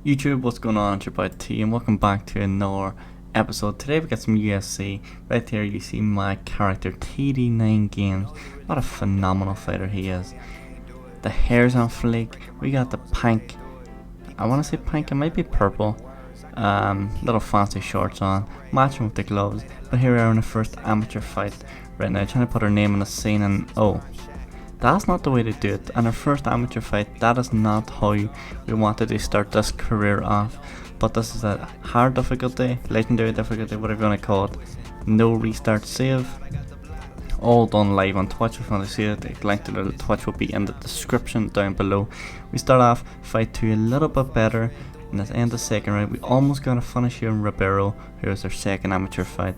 YouTube, what's going on? It's your boy T and welcome back to another episode. Today we got some UFC. Right here you see my character TD9 Games. What a phenomenal fighter he is. The hair's on fleek. We got the pink. I want to say pink, it might be purple. Little fancy shorts on, matching with the gloves. But here we are in the first amateur fight right now, trying to put our name on the scene, and oh, that's not the way to do it. In our first amateur fight, that is not how we wanted to start this career off. But this is a hard difficulty, legendary difficulty, whatever you want to call it. No restart save. All done live on Twitch. If you want to see it, the link to the Twitch will be in the description down below. We start off fight 2 a little bit better. In the end of the second round, we almost got a finish here in Ribeiro. Here's our second amateur fight.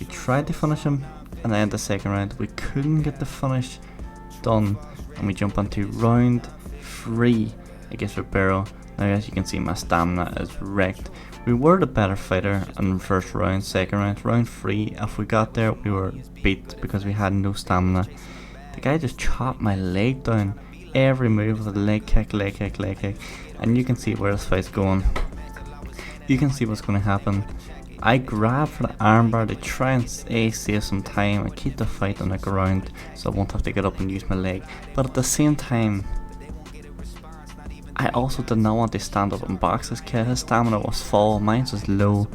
We tried to finish him in the end of the second round. We couldn't get the finish done, and we jump onto round 3 against Ribeiro. Now as you can see, my stamina is wrecked. We were the better fighter in the first round. Second round, round 3, if we got there, we were beat because we had no stamina. The guy just chopped my leg down. Every move with a leg kick, and you can see where this fight's going. You can see what's going to happen. I grab for the armbar to try and save some time and keep the fight on the ground so I won't have to get up and use my leg. But at the same time, I also did not want to stand up and box this kid. His stamina was full, mine was low.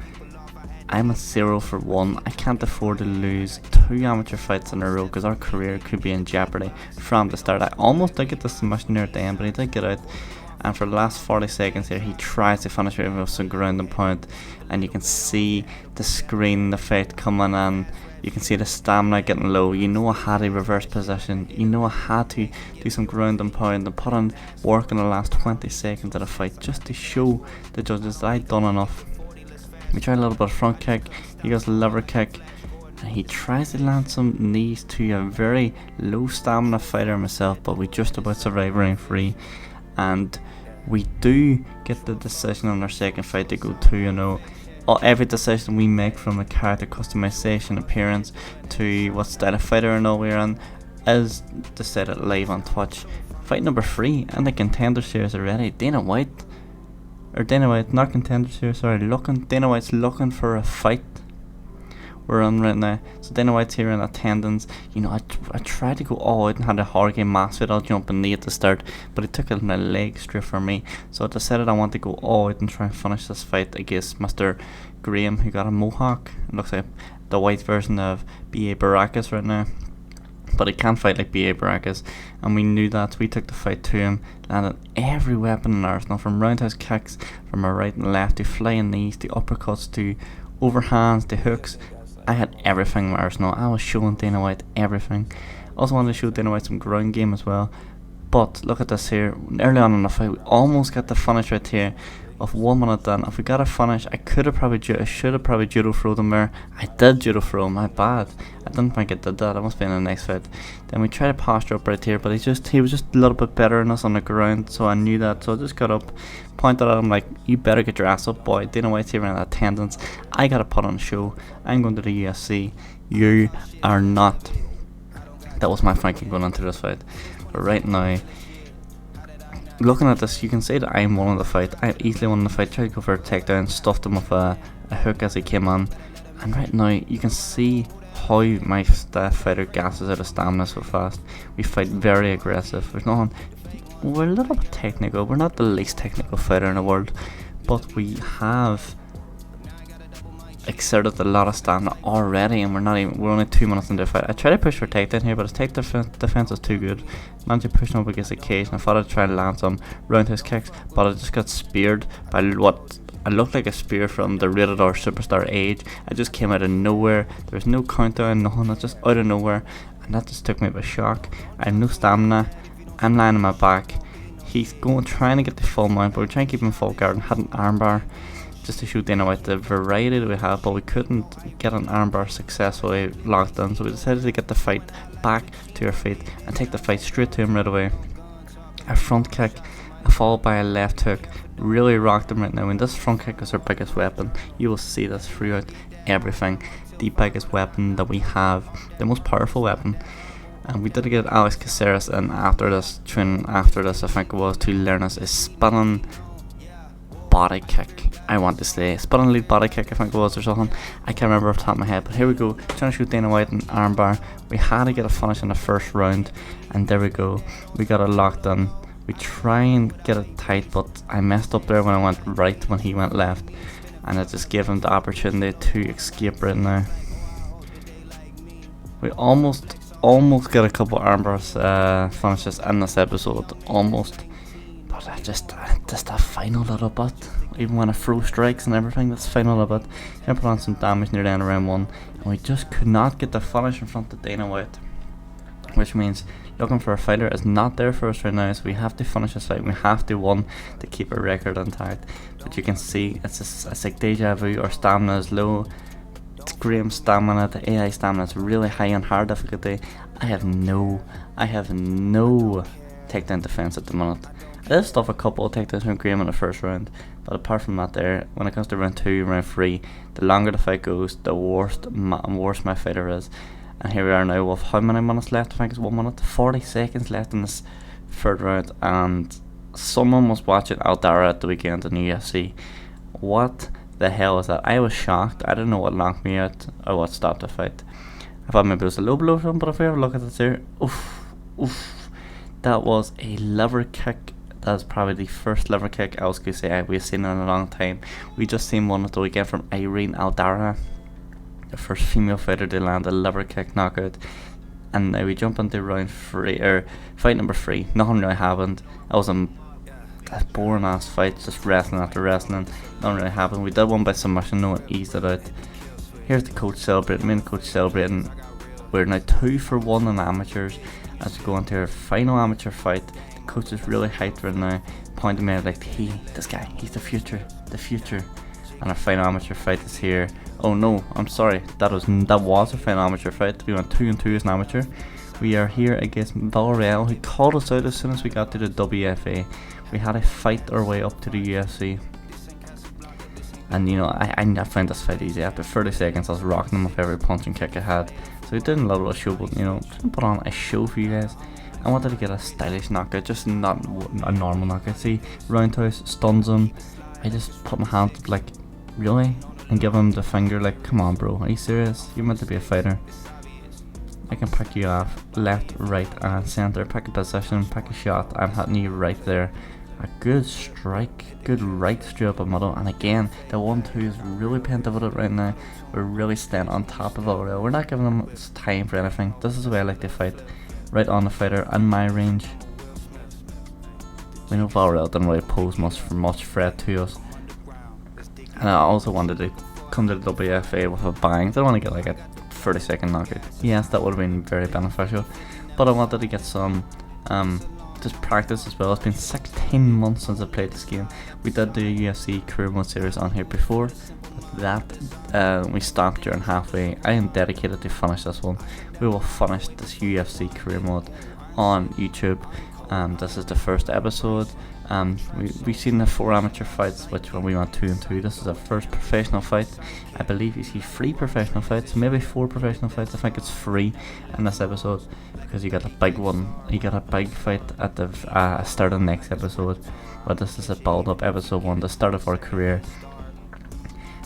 I'm at 0 for 1. I can't afford to lose 2 amateur fights in a row because our career could be in jeopardy from the start. I almost did get the submission near at the end, but he did get out. And for the last 40 seconds here, he tries to finish it with some ground and pound, and you can see the screen, the fight coming in. You can see the stamina getting low. You know I had a reverse position. You know I had to do some ground and pound and put in work in the last 20 seconds of the fight just to show the judges that I'd done enough. We tried a little bit of front kick. He goes liver kick, and he tries to land some knees to a very low stamina fighter myself, but we just about survive round 3. And we do get the decision on our second fight to go 2-0. Every decision we make, from the character customization, appearance, to what style of fighter and all we're in, is decided live on Twitch. Fight number 3 in the contender series already. Dana White, not contender series, sorry, Dana White's looking for a fight. We're on right now. So Dana White's here in attendance. You know, I tried to go all out and had a hard game mass fit. I'll jump in knee at the start, but he took it in the leg straight for me. So I decided I want to go all out and try and finish this fight against Mr. Graham, who got a mohawk. It looks like the white version of B.A. Baracus right now, but he can't fight like B.A. Baracus, and we knew that. We took the fight to him, landed every weapon in arsenal, from roundhouse kicks from our right and left, to flying knees, to uppercuts, to overhands, to hooks. I had everything in my arsenal. I was showing Dana White everything. Also wanted to show Dana White some ground game as well. But look at this here. Early on in the fight, we almost got the finish right here of 1 minute done. If we got a finish, I should have probably judo throwed him there. I did judo throw him, my bad. I didn't think I did that. I must be in the next fight. Then we tried to posture up right here, but he was just a little bit better than us on the ground, so I knew that. So I just got up, pointed at him like, you better get your ass up, boy. Dana White's here in attendance. I gotta put on a show. I'm going to the UFC. You are not. That was my thinking going into this fight. But right now, looking at this, you can say that I'm winning the fight. I easily won the fight. Tried to go for a takedown, stuffed him with a hook as he came on. And right now, you can see how my fighter gasses out of stamina so fast. We fight very aggressive. There's nothing. We're a little bit technical. We're not the least technical fighter in the world, but we have exerted a lot of stamina already, and we're only 2 minutes into the fight. I tried to push for takedown here, but his take defense was too good. Managed to push him up against the cage, and I thought I'd try and land some roundhouse kicks, but I just got speared by what I looked like a spear from the Rated R Superstar Age. I just came out of nowhere. There was no countdown, nothing. That's just out of nowhere, and that just took me by shock. I have no stamina. I'm lying on my back. He's trying to get the full mount, but we're trying to keep him full guard, and had an armbar just to show Dana White the variety that we have, but we couldn't get an armbar successfully locked in, so we decided to get the fight back to our feet and take the fight straight to him right away. A front kick, followed by a left hook, really rocked him right now. And this front kick is our biggest weapon. You will see this throughout everything. The biggest weapon that we have, the most powerful weapon. And we did get Alex Caceres in after this, I think it was, to learn us a spinning body kick, I want to say. Spinning lead body kick, I think it was, or something. I can't remember off the top of my head, but here we go. Trying to shoot Dana White in armbar. We had to get a finish in the first round, and there we go. We got it locked in. We try and get it tight, but I messed up there when I went right when he went left, and it just gave him the opportunity to escape right now. We almost get a couple armbars finishes in this episode, almost. But just that final little bit, even when I throw strikes and everything, that's final little bit. I put on some damage near the end of round 1, and we just could not get the finish in front of Dana White, which means looking for a fighter is not there for us right now. So we have to finish this fight. We have to win to keep our record intact. But you can see it's like deja vu. Our stamina is low. It's Graham's stamina, the AI stamina is really high on hard difficulty. I have no takedown defense at the minute. I did stuff a couple of takedowns from Graham in the first round, but apart from that there, when it comes to round 2, round 3, the longer the fight goes, the worse my fighter is. And here we are now with how many minutes left? I think it's 1 minute, 40 seconds left in this third round, and someone was watching Aldara at the weekend in the UFC. What the hell is that? I was shocked. I didn't know what knocked me out or what stopped the fight. I thought maybe it was a low blow or something, but if we ever look at this here, oof, that was a liver kick. That's probably the first liver kick I was going to say we've seen in a long time. We just seen one at the weekend from Irene Aldara, the first female fighter to land a liver kick knockout. And now we jump into round 3, or fight number 3. Nothing really happened. It was a boring ass fight, just wrestling after wrestling. Nothing really happened. We did one by submission, no one eased it out. Here's the coach celebrating, me and the coach celebrating. We're now 2 for 1 in amateurs as we go into our final amateur fight. The coach is really hyped right now, pointing me out like, this guy, he's the future. And our final amateur fight is here. Oh no, I'm sorry, that was our final amateur fight. We went 2-2 as an amateur. We are here against Arial, who called us out as soon as we got to the WFA. We had to fight our way up to the UFC. And you know, I found this fight easy. After 30 seconds I was rocking him with every punch and kick I had. So we did a little bit of show, but you know, put on a show for you guys. I wanted to get a stylish knockout, just not a normal knockout. See, roundhouse, stuns him. I just put my hand up, like, really? And give him the finger like, come on bro, are you serious? You're meant to be a fighter. I can pick you off left, right and centre. Pick a position, pick a shot. I'm hitting you right there. A good strike, good right straight up the middle. And again, the 1-2 is really pivoted right now. We're really staying on top of Ariel. We're not giving them time for anything. This is the way I like to fight. Right on the fighter, in my range. We know Ariel didn't really pose much threat to us. And I also wanted to come to the WFA with a bang. I didn't want to get like a 30-second knockout. Yes, that would have been very beneficial. But I wanted to get some just practice as well. It's been 16 months since I played this game. We did the UFC Career Mode series on here before, but that we stopped during halfway. I am dedicated to finish this one. We will finish this UFC Career Mode on YouTube. This is the first episode. We've seen the 4 amateur fights, which when we went 2-2. This is our first professional fight. I believe you see 3 professional fights, maybe 4 professional fights. I think it's 3 in this episode, because you got a big one. You got a big fight at the start of the next episode, but this is a build up episode 1, the start of our career.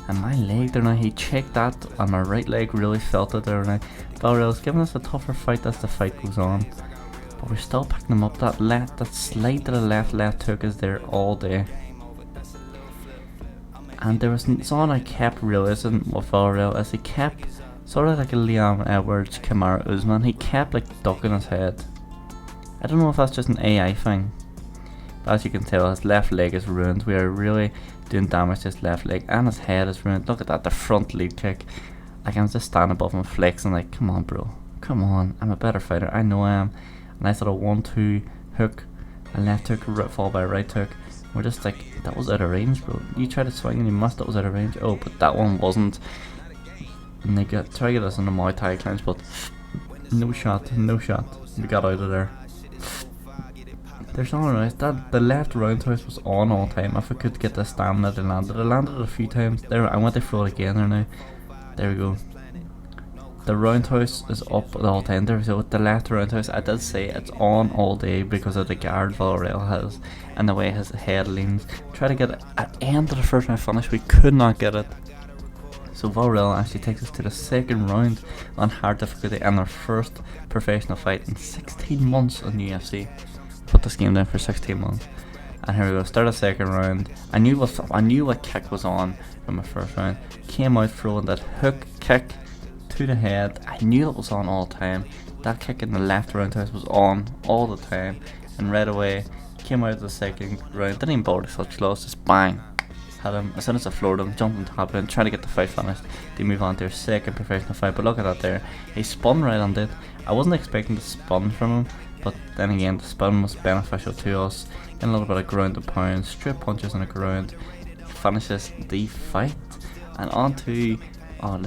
And my leg there now, he checked that, and my right leg really felt it there now. Ariel's giving us a tougher fight as the fight goes on. But we're still picking them up. That slide to the left hook is there all day. And there was something I kept realizing with Ariel, as he kept, sort of like a Leon Edwards, Kamaru Usman, he kept like ducking his head. I don't know if that's just an AI thing, but as you can tell, his left leg is ruined. We are really doing damage to his left leg, and his head is ruined. Look at that, the front lead kick. Like, I'm just standing above him flexing like, come on bro, come on, I'm a better fighter, I know I am. And I thought a 1-2 hook, a left hook followed by a right hook. We're just like, that was out of range bro. You tried to swing and you missed, that was out of range. Oh, but that one wasn't. And they try to get us in the Muay Thai clinch, but no shot. We got out of there. There's no right. The left roundhouse was on all time. If I could get the stamina to land it. I landed it a few times. There, I went to throw it again there now. There we go. The roundhouse is up at all time there, so with the left roundhouse, I did say it's on all day because of the guard Villarreal has and the way his head leans. Try to get it at the end of the first round finish, we could not get it. So Villarreal actually takes us to the second round on hard difficulty and their first professional fight in 16 months on UFC. Put this game down for 16 months. And here we go, start the second round. I knew what kick was on from my first round. Came out throwing that hook kick to the head. I knew it was on all the time. That kick in the left roundhouse was on all the time. And right away, came out of the second round. Didn't even bother such loss, just bang. Had him, as soon as I floored him, jumped on top of him, trying to get the fight finished. They move on to their second professional fight, but look at that there. He spun right on it. I wasn't expecting to spun from him, but then again, the spin was beneficial to us. And a little bit of ground and pound, straight punches on the ground. Finishes the fight. And on to,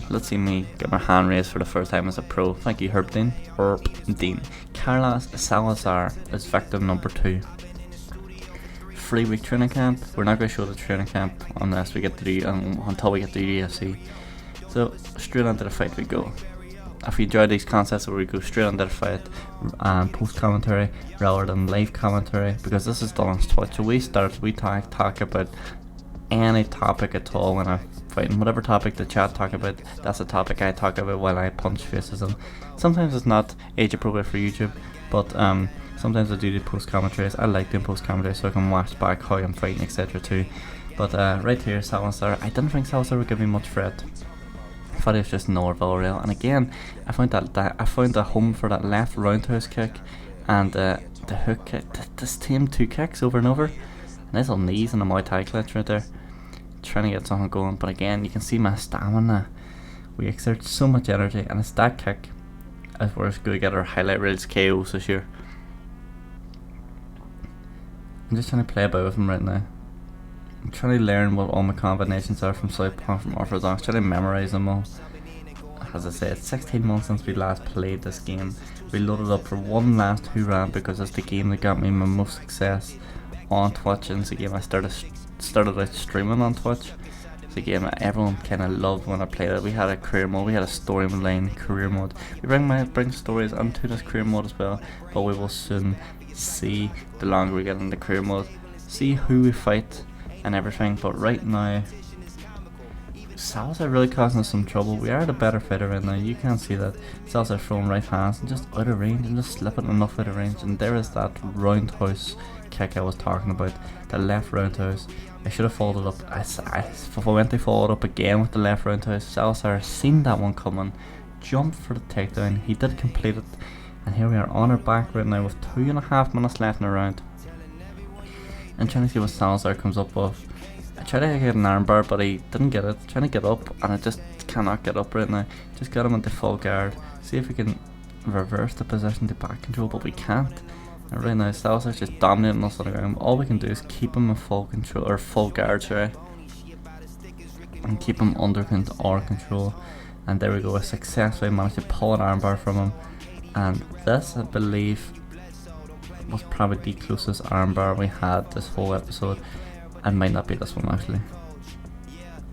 let's see me get my hand raised for the first time as a pro. Thank you, Herb Dean. Carlos Salazar is victim number 2. 3-week training camp. We're not going to show the training camp unless we get to the until we get to the UFC. So straight onto the fight we go. If you enjoy these concepts where we go straight onto the fight and post commentary rather than live commentary, because this is done on Twitch, so we talk about any topic at all when I'm fighting. Whatever topic the chat talk about, that's the topic I talk about while I punch faces. And sometimes it's not age appropriate for YouTube, but sometimes I do the post commentaries. I like doing post commentaries so I can watch back how I'm fighting, etc. too. But right here, Salazar, I didn't think Salazar would give me much threat. I thought he was just another Villarreal. And again, I found a home for that left roundhouse kick and the hook kick. The same 2 kicks over and over. Nice little knees and a Muay Thai clutch right there. Trying to get something going, but again, you can see my stamina. We exert so much energy, and it's that kick as we're going to get our highlight reels KOs this year. I'm just trying to play about with him right now. I'm trying to learn what all my combinations are from Southpaw, from Orthodox, trying to memorise them all. As I said, it's 16 months since we last played this game. We loaded up for one last hoorah because it's the game that got me my most success on Twitch, and it's a game I started out streaming on Twitch. It's a game that everyone kind of loved when I played it. We had a career mode, we had a storyline career mode. We bring stories into this career mode as well, but we will soon see, the longer we get in the career mode, see who we fight and everything. But right now, Salazar really causing us some trouble. We are the better fighter right now, you can't see that. Salazar throwing right hands and just out of range and just slipping enough out of range, and there is that roundhouse kick I was talking about, the left roundhouse. I should have followed it up. If I went to follow it up again with the left roundhouse, Salazar seen that one coming, jumped for the takedown. He did complete it, and here we are on our back right now with 2.5 minutes left in the round. And trying to see what Salazar comes up with. I tried to get an armbar, but he didn't get it. Trying to get up, and I just cannot get up right now. Just got him into full guard. See if we can reverse the position to back control, but we can't. And right now, Salazar's just dominating us on the ground. All we can do is keep him in full control, or full guard, sorry, and keep him under our control. And there we go. I successfully managed to pull an armbar from him. And this, I believe, was probably the closest armbar we had this whole episode. It might not be this one actually.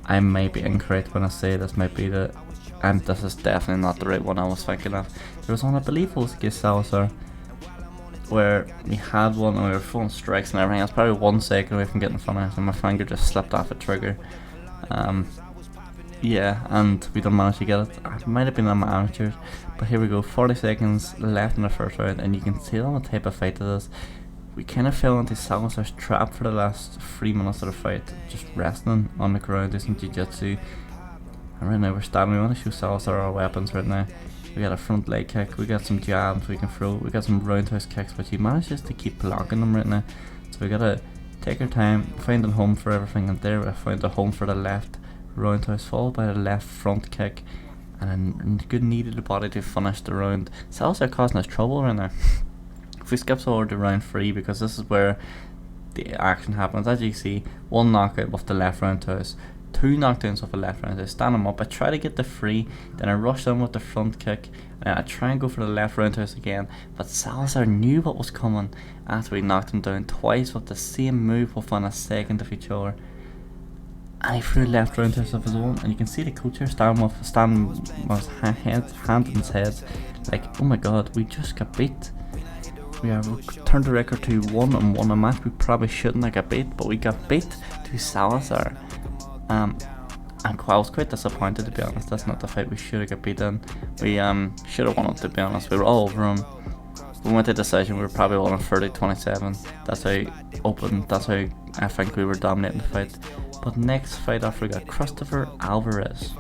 I might be incorrect when I say this might be the, and this is definitely not the right one I was thinking of. There was one, I believe it was against Salazar, where we had one and we were throwing strikes and everything. I was probably 1 second away from getting finished and my finger just slipped off the trigger. Yeah, and we didn't manage to get it. It might have been on my amateurs, but here we go, 40 seconds left in the first round, and you can see on the type of fight it is. We kind of fell into Salazar's trap for the last 3 minutes of the fight, just resting on the ground, doing some jiu-jitsu. And right now we're standing. We want to show Salazar our weapons right now. We got a front leg kick, we got some jabs we can throw, we got some roundhouse kicks, but he manages to keep blocking them right now. So we gotta take our time, find a home for everything, and there we found a home for the left roundhouse, followed by the left front kick, and a good knee to the body to finish the round. Salazar causing us trouble right now. If we skip forward to round 3, because this is where the action happens, as you see, 1 knockout with the left roundhouse, 2 knockdowns with the left roundhouse, stand him up, I try to get the free, then I rush him with the front kick, and I try and go for the left roundhouse again, but Salazar knew what was coming after we knocked him down twice with the same move within a second of each other. and he threw a left round to of his own, and you can see the coach here standing with his hand in his head, like, oh my god, we just got beat. We have turned the record to 1-1, a match we probably shouldn't have got beat, but we got beat to Salazar. And I was quite disappointed, to be honest. That's not the fight we should have got beat in. We should have won it, to be honest. We were all over him. We went to decision, we were probably winning 30-27. That's how open, that's how I think we were dominating the fight. But next fight after, we got Christopher Alvarez.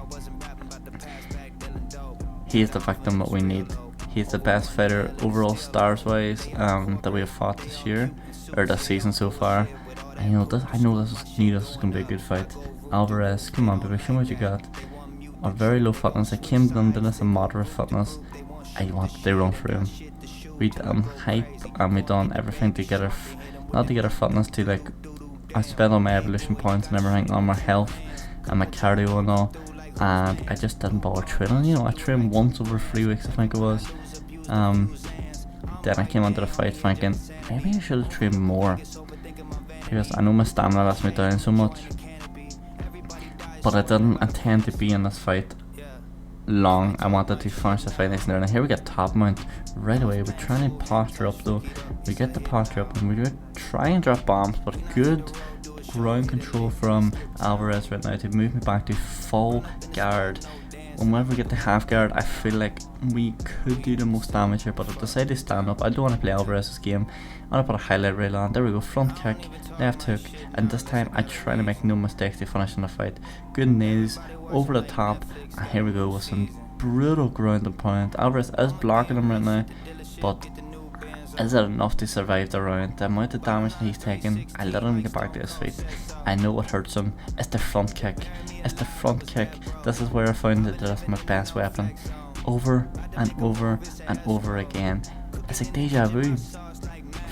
He is the victim that we need. He's the best fighter overall stars wise that we have fought this year, or this season so far. I knew this was going to be a good fight. Alvarez, come on baby, show me what you got. A very low fitness. I came into this a moderate fitness. I wanted to run through him. We done hype and we done everything to get our, not to get our fitness to, like, I spent on my evolution points and everything on my health and my cardio and all, and I just didn't bother training. You know, I trained once over 3 weeks, I think it was. Then I came onto the fight thinking maybe I should have trained more, because I know my stamina lets me down so much. But I didn't intend to be in this fight long. I wanted to finish the fight nice and early. And here we get top mount right away. We're trying to posture up though. We get the posture up and we do try and drop bombs, but good ground control from Alvarez right now to move me back to full guard. Whenever we get to half guard, I feel like we could do the most damage here, but I decided to stand up. I don't want to play Alvarez's game. I'm going to put a highlight reel on. There we go, front kick, left hook, and this time I try to make no mistakes to finish in the fight. Good knees, over the top, and here we go with some brutal ground and pound. Alvarez is blocking him right now, but is it enough to survive the round? The amount of damage that he's taken, I let him get back to his feet. I know what hurts him. It's the front kick. It's the front kick. This is where I found that that's my best weapon. Over and over and over again. It's like deja vu.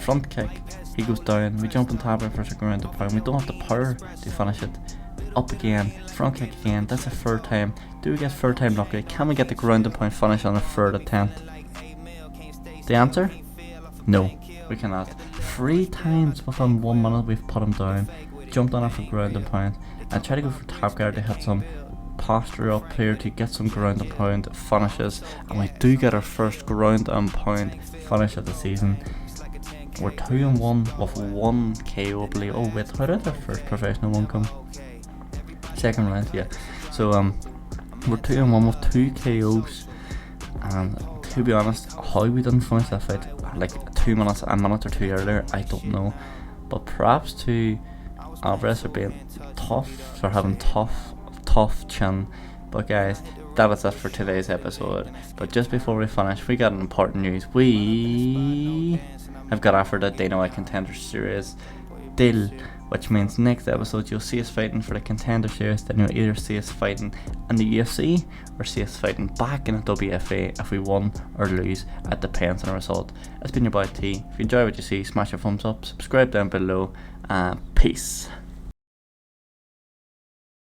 Front kick. He goes down. We jump on top of him for a ground and pound. We don't have the power to finish it. Up again. Front kick again. That's a third time. Do we get third time lucky? Can we get the ground and pound finish on a third attempt? The answer? No, we cannot. 3 times within 1 minute we've put him down, jumped on it for ground and pound, and tried to go for top guard to hit some posture up here to get some ground and pound finishes, and we do get our first ground and pound finish of the season. We're 2-1 with 1 KO, I believe. Oh wait, how did our first professional one come? Second round, yeah. So we're 2-1 with 2 KOs, and to be honest, how we didn't finish that fight like a minute or two earlier, I don't know. But perhaps to Alvarez for being tough, for having tough chin. But guys, that is it for today's episode. But just before we finish, we got an important news. We have got offered a Dana White Contender Series deal, which means next episode you'll see us fighting for the Contender Series. Then you'll either see us fighting in the UFC or see us fighting back in the WFA if we win or lose. It depends on the result. It's been your boy T. If you enjoy what you see, smash a thumbs up, subscribe down below, and peace.